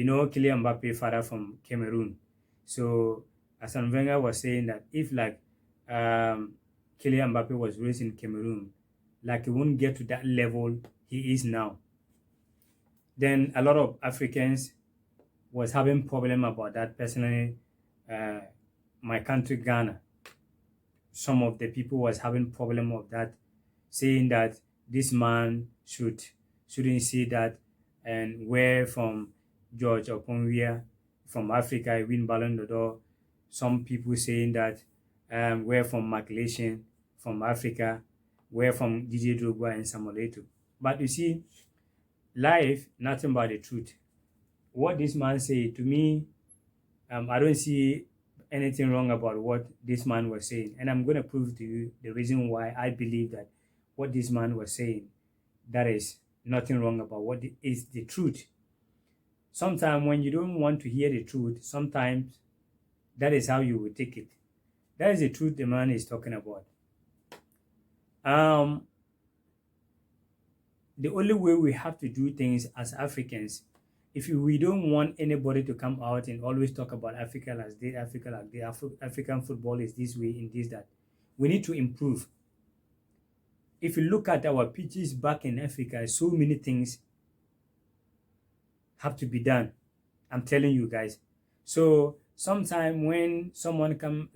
Kylian Mbappe, father from Cameroon. So Arsene Wenger was saying that if like Kylian Mbappe was raised in Cameroon, like he won't get to that level he is now. Then a lot of Africans was having problem about that. Personally, uh, my country Ghana, some of the people was having problem of that, saying that this man shouldn't see that, and where from George Okonwia from Africa win Ballon d'Or. Some people saying that we're from Malaysian from Africa, we're from DJ Drogba and Samuel Eto'o. But you see, life nothing but the truth. What this man said to me, I don't see anything wrong about what this man was saying. And I'm going to prove to you the reason why I believe that what this man was saying, that is nothing wrong about what is the truth. Sometimes when you don't want to hear the truth, sometimes that is how you will take it. That is the truth the man is talking about. The only way we have to do things as Africans, if we don't want anybody to come out and always talk about Africa like this, Africa like this, African football is this way, in this, that, we need to improve. If you look at our pitches back in Africa, so many things have to be done. I'm telling you guys. So sometime when someone come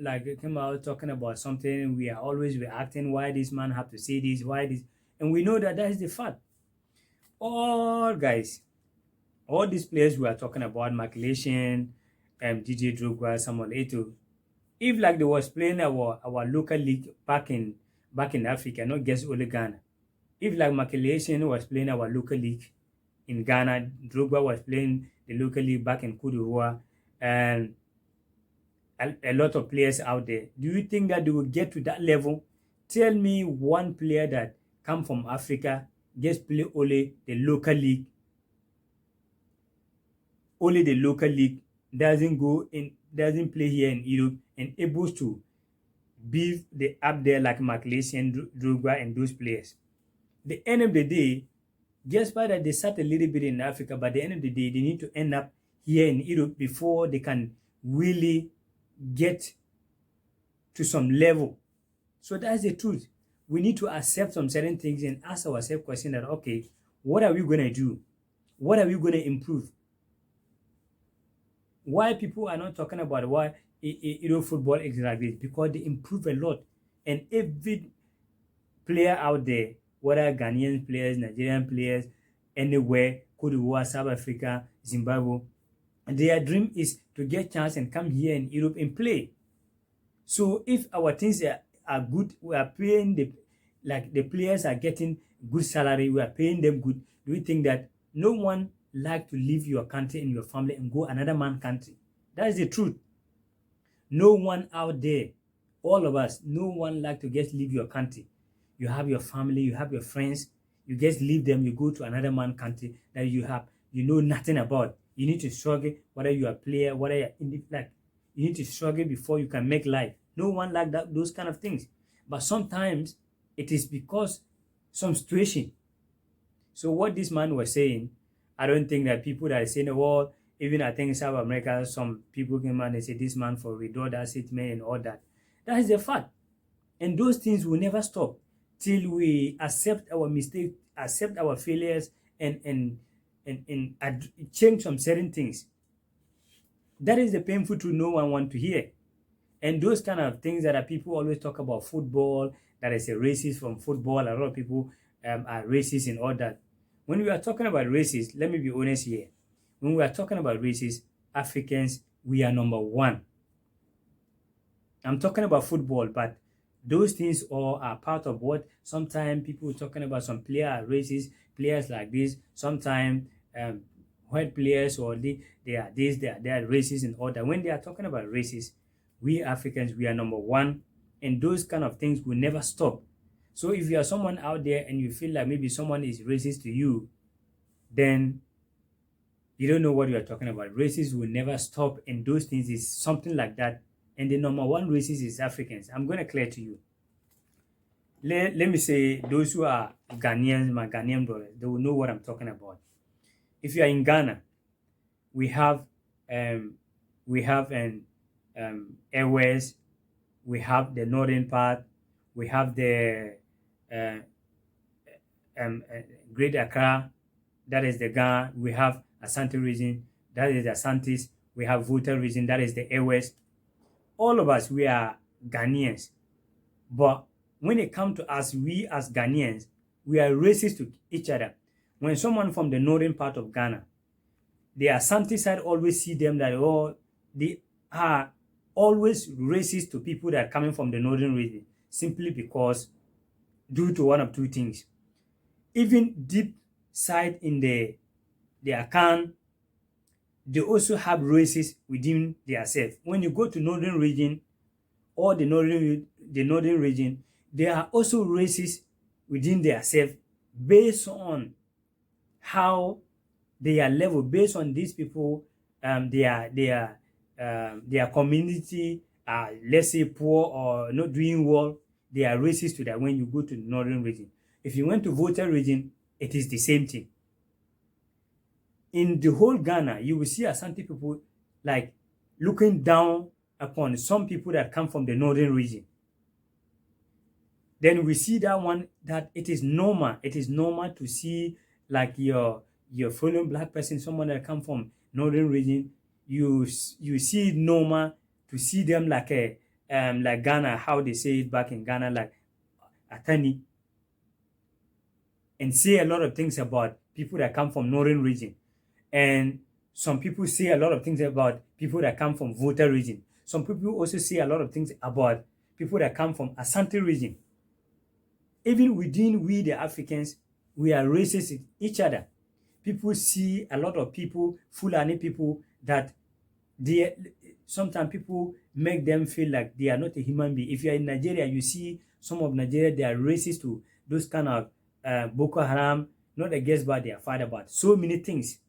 out talking about something, we are always reacting, why this man have to say this, why this, and we know that is the fact. All guys, all these players we are talking about, Malaysian, DJ Drogba, Samuel Eto'o, if like they was playing our local league back in Africa, not just only Ghana. If like Malaysian was playing our local league in Ghana, Drogba was playing the local league back in Cote d'Ivoire, and a lot of players out there, do you think that they will get to that level? Tell me one player that come from Africa, just play only the local league, doesn't play here in Europe and able to be up there like Malaysian, Drogba and those players. The end of the day, just by that they start a little bit in Africa, but at the end of the day, they need to end up here in Europe before they can really get to some level. So that's the truth. We need to accept some certain things and ask ourselves questions that, okay, what are we going to do? What are we going to improve? Why people are not talking about why football is like this? Because they improve a lot. And every player out there, whether Ghanaian players, Nigerian players, anywhere, Cote d'Ivoire, South Africa, Zimbabwe, their dream is to get chance and come here in Europe and play. So if our things are good, we are paying the players are getting good salary, we are paying them good. Do you think that no one like to leave your country and your family and go another man's country? That is the truth. No one out there, all of us, no one like to just leave your country. You have your family, you have your friends, you just leave them, you go to another man's country that you know nothing about. You need to struggle, whether you are a player, whether you're you need to struggle before you can make life. No one like that, those kind of things. But sometimes it is because some situation. So what this man was saying, I don't think that people that are saying, well, even I think in South America, some people came out and say this man for withdraw that statement and all that. That is the fact. And those things will never stop till we accept our mistakes, accept our failures, and change some certain things. That is the painful truth no one wants to hear. And those kind of things that people always talk about football, that is a racist from football. A lot of people are racist and all that. When we are talking about racist, let me be honest here. When we are talking about racist, Africans, we are number one. I'm talking about football, but those things all are part of what sometimes people talking about. Some players are racist, players like this. Sometimes white players or they are this, they are racist and all that. When they are talking about racist, we Africans, we are number one, and those kind of things will never stop. So if you are someone out there and you feel like maybe someone is racist to you, then you don't know what you are talking about. Racism will never stop, and those things is something like that. And the number one racist is Africans. I'm going to clear to you. Let me say, those who are Ghanaians, my Ghanaian brothers, they will know what I'm talking about. If you are in Ghana, we have an airways, we have the northern part, we have the uh, um, uh, Great Accra, that is the Ghana, we have Asante region, that is the Asantis, we have Volta region, that is the airways. All of us, we are Ghanaians. But when it comes to us, we as Ghanaians, we are racist to each other. When someone from the northern part of Ghana, the Asante side always see them that, oh, they are always racist to people that are coming from the northern region, simply because due to one of two things. Even deep side in the Akan, they also have races within themselves. When you go to northern region or the northern region, there are also races within themselves based on how they are level, based on these people, their community, let's say poor or not doing well, they are racist to that. When you go to the northern region, if you went to Volta region, it is the same thing. In the whole Ghana, you will see Asante people like looking down upon some people that come from the northern region. Then we see that one, that it is normal. It is normal to see like your fellow black person, someone that come from northern region. You see it normal to see them like a like Ghana, how they say it back in Ghana, like Atani, and say a lot of things about people that come from northern region. And some people say a lot of things about people that come from Volta region. Some people also say a lot of things about people that come from Asante region. Even within we the Africans, we are racist with each other. People see a lot of people, Fulani people, that they sometimes people make them feel like they are not a human being. If you are in Nigeria, you see some of Nigeria, they are racist to those kind of Boko Haram, not against by their father, but so many things.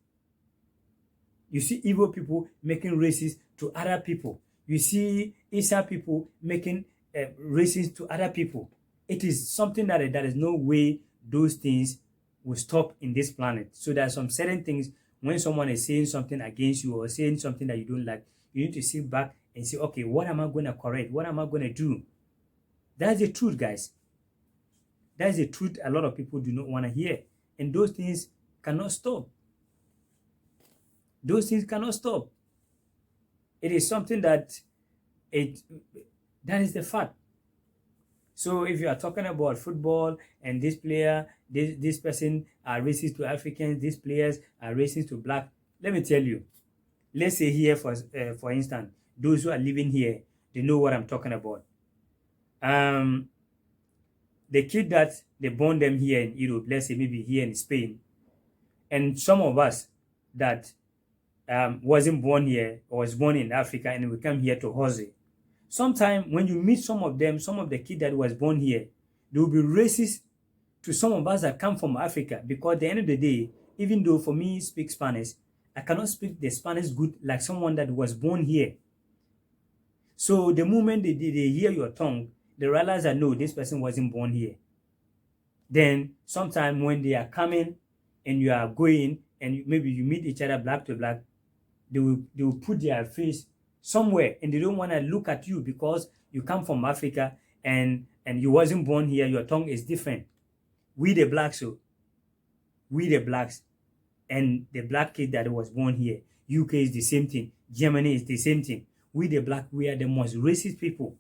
You see evil people making racist to other people. You see Isa people making racist to other people. It is something that there is no way those things will stop in this planet. So there are some certain things when someone is saying something against you or saying something that you don't like, you need to sit back and say, okay, what am I going to correct? What am I going to do? That's the truth, guys. That's the truth a lot of people do not want to hear. And those things cannot stop. Those things cannot stop. It is something that that is the fact. So if you are talking about football and this player, this person are racist to Africans, these players are racist to black, let me tell you. Let's say here, for instance, those who are living here, they know what I'm talking about. The kid that they born them here in Europe, let's say maybe here in Spain, and some of us that wasn't born here or was born in Africa and we come here to Jose. Sometimes when you meet some of them, some of the kid that was born here, they will be racist to some of us that come from Africa, because at the end of the day, even though for me speak Spanish, I cannot speak the Spanish good like someone that was born here. So the moment they hear your tongue, they realize that no, this person wasn't born here. Then sometime when they are coming and you are going and maybe you meet each other black to black, they will put their face somewhere and they don't want to look at you because you come from Africa and you wasn't born here, your tongue is different. We the blacks, and the black kid that was born here, UK is the same thing, Germany is the same thing. We the black, we are the most racist people.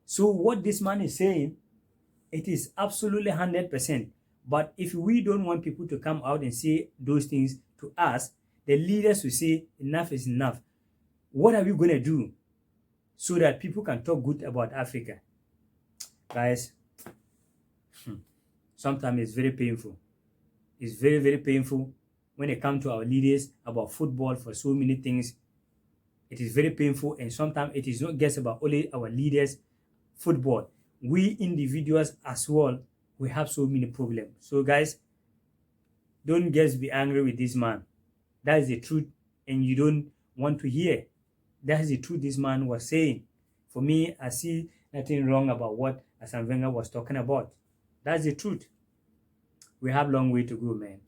So what this man is saying, it is absolutely 100%. But if we don't want people to come out and say those things to us, the leaders will say enough is enough. What are we going to do so that people can talk good about Africa? Guys, sometimes it's very painful. It's very, very painful when it comes to our leaders about football for so many things. It is very painful, and sometimes it is not just about only our leaders, football. We individuals as well, we have so many problems. So guys, don't just be angry with this man. That is the truth, and you don't want to hear. That is the truth this man was saying. For me, I see nothing wrong about what Arsene Wenger was talking about. That's the truth. We have a long way to go, man.